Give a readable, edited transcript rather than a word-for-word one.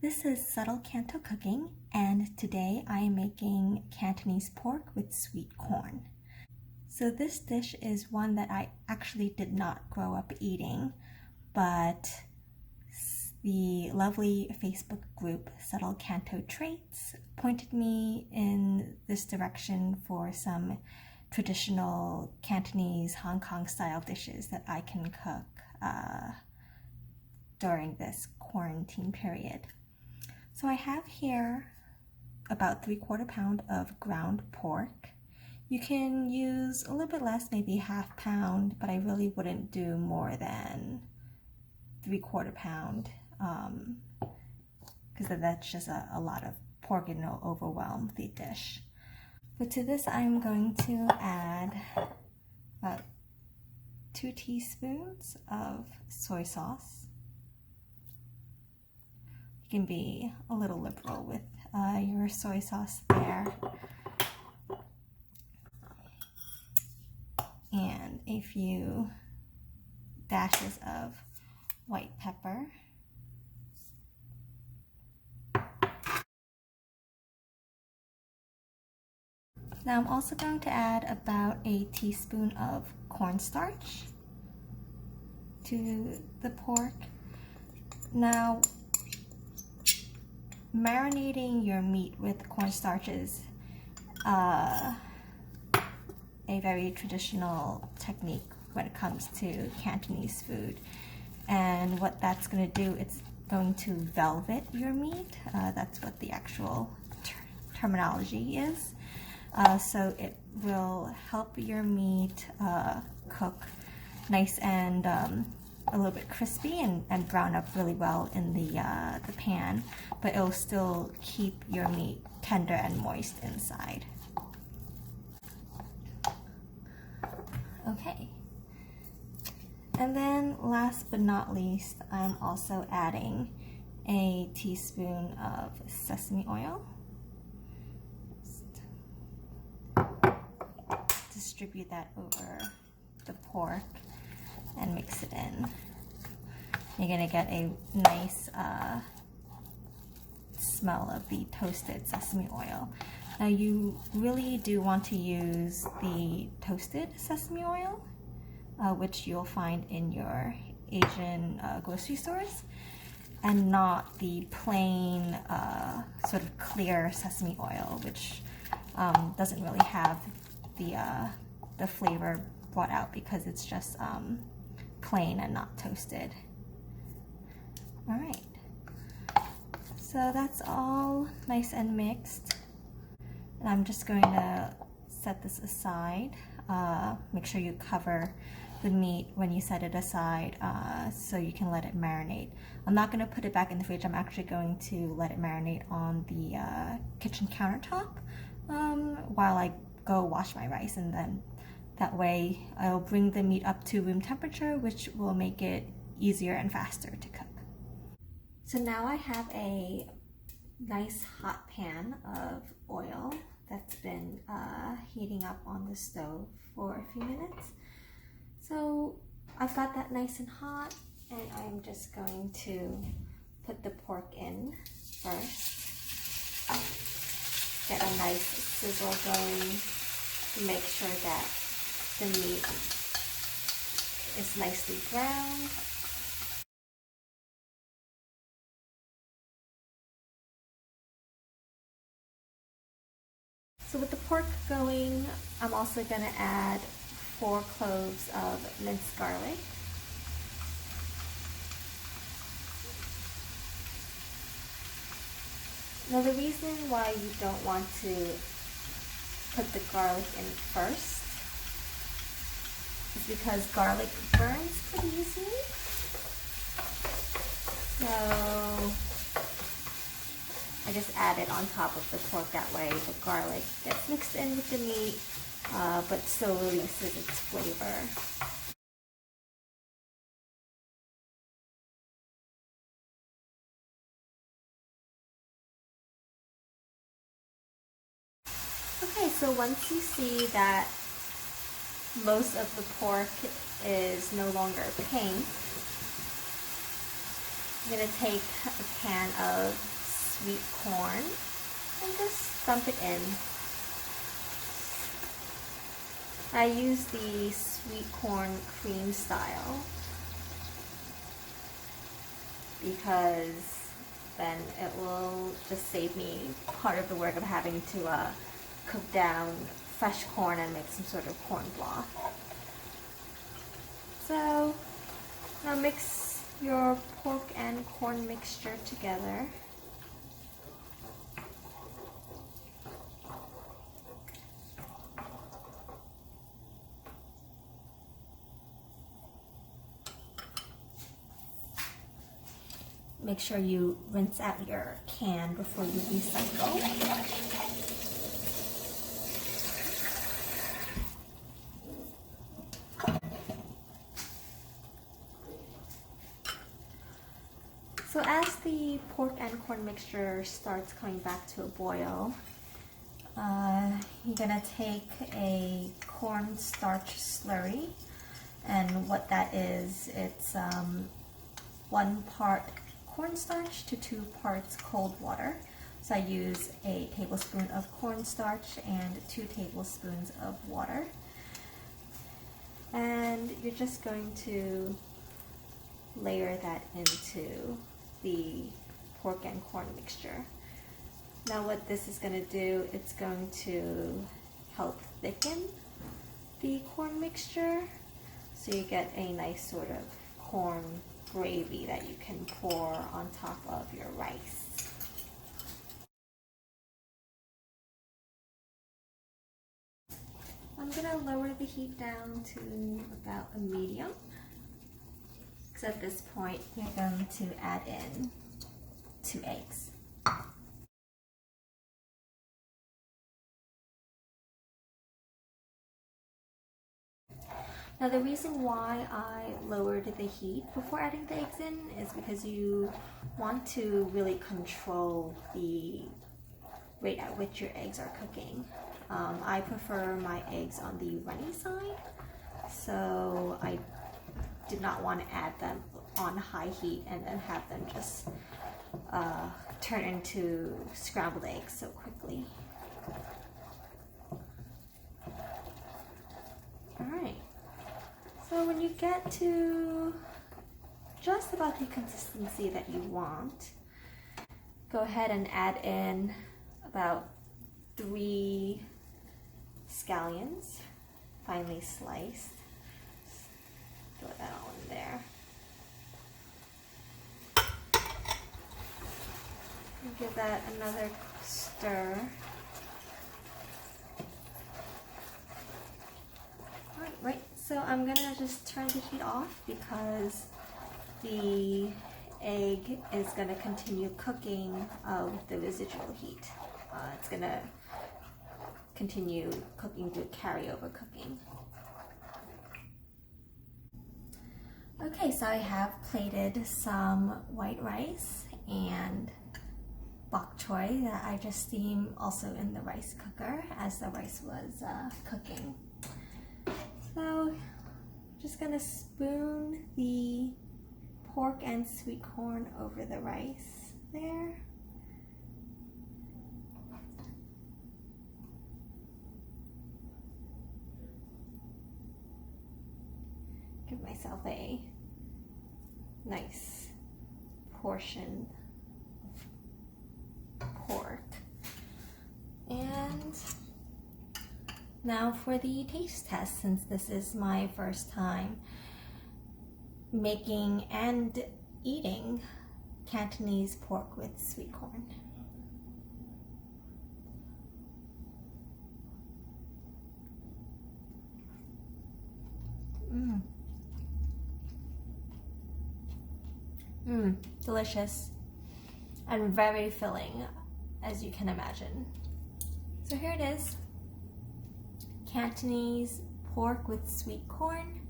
This is Subtle Canto Cooking, and today I am making Cantonese pork with sweet corn. So this dish is one that I actually did not grow up eating, but the lovely Facebook group Subtle Canto Traits pointed me in this direction for some traditional Cantonese Hong Kong style dishes that I can cook during this quarantine period. So I have here about 3/4 pound of ground pork. You can use a little bit less, maybe 1/2 pound, but I really wouldn't do more than 3/4 pound because that's just a lot of pork and it'll overwhelm the dish. But to this I'm going to add about 2 teaspoons of soy sauce. You can be a little liberal with your soy sauce there. And a few dashes of white pepper. Now I'm also going to add about a teaspoon of cornstarch to the pork. Now, marinating your meat with cornstarch is a very traditional technique when it comes to Cantonese food. And what that's going to do, it's going to velvet your meat. That's what the actual terminology is. So it will help your meat cook nice and a little bit crispy and brown up really well in the pan, but it'll still keep your meat tender and moist inside. Okay. And then last but not least, I'm also adding a teaspoon of sesame oil. Just distribute that over the pork and mix it in. You're gonna get a nice smell of the toasted sesame oil. Now you really do want to use the toasted sesame oil, which you'll find in your Asian grocery stores, and not the plain sort of clear sesame oil, which doesn't really have the flavor brought out because it's just plain and not toasted. All right, so that's all nice and mixed, and I'm just going to set this aside. Make sure you cover the meat when you set it aside so you can let it marinate. I'm not going to put it back in the fridge. I'm actually going to let it marinate on the kitchen countertop while I go wash my rice, and then that way I'll bring the meat up to room temperature, which will make it easier and faster to cook. So now I have a nice hot pan of oil that's been heating up on the stove for a few minutes. So I've got that nice and hot, and I'm just going to put the pork in first. Get a nice sizzle going to make sure that the meat is nicely browned. So with the pork going, I'm also going to add 4 cloves of minced garlic. Now the reason why you don't want to put the garlic in first is because garlic burns pretty easily. So I just add it on top of the pork, that way the garlic gets mixed in with the meat, but still releases its flavor. Okay, so once you see that most of the pork is no longer pink, I'm gonna take a can of sweet corn and just dump it in. I use the sweet corn cream style because then it will just save me part of the work of having to cook down fresh corn and make some sort of corn broth. So now mix your pork and corn mixture together. Make sure you rinse out your can before you recycle. So as the pork and corn mixture starts coming back to a boil, you're gonna take a corn starch slurry, and what that is, it's 1 part cornstarch to 2 parts cold water. So I use a tablespoon of cornstarch and 2 tablespoons of water. And you're just going to layer that into the pork and corn mixture. Now what this is going to do, it's going to help thicken the corn mixture, so you get a nice sort of corn gravy that you can pour on top of your rice. I'm gonna lower the heat down to about a medium, because at this point you're going to add in 2 eggs. Now the reason why I lowered the heat before adding the eggs in is because you want to really control the rate at which your eggs are cooking. I prefer my eggs on the runny side, so I did not want to add them on high heat and then have them just turn into scrambled eggs so quickly. Alright. So when you get to just about the consistency that you want, go ahead and add in about 3 scallions, finely sliced. Throw that all in there. And give that another stir. Right, so I'm gonna just turn the heat off because the egg is gonna continue cooking with the residual heat. It's gonna continue cooking through carryover cooking. Okay, so I have plated some white rice and bok choy that I just steamed also in the rice cooker as the rice was cooking. So I'm just gonna spoon the pork and sweet corn over the rice there. Give myself a nice portion of pork. And now for the taste test, since this is my first time making and eating Cantonese pork with sweet corn. Delicious and very filling, as you can imagine. So here it is, Cantonese pork with sweet corn.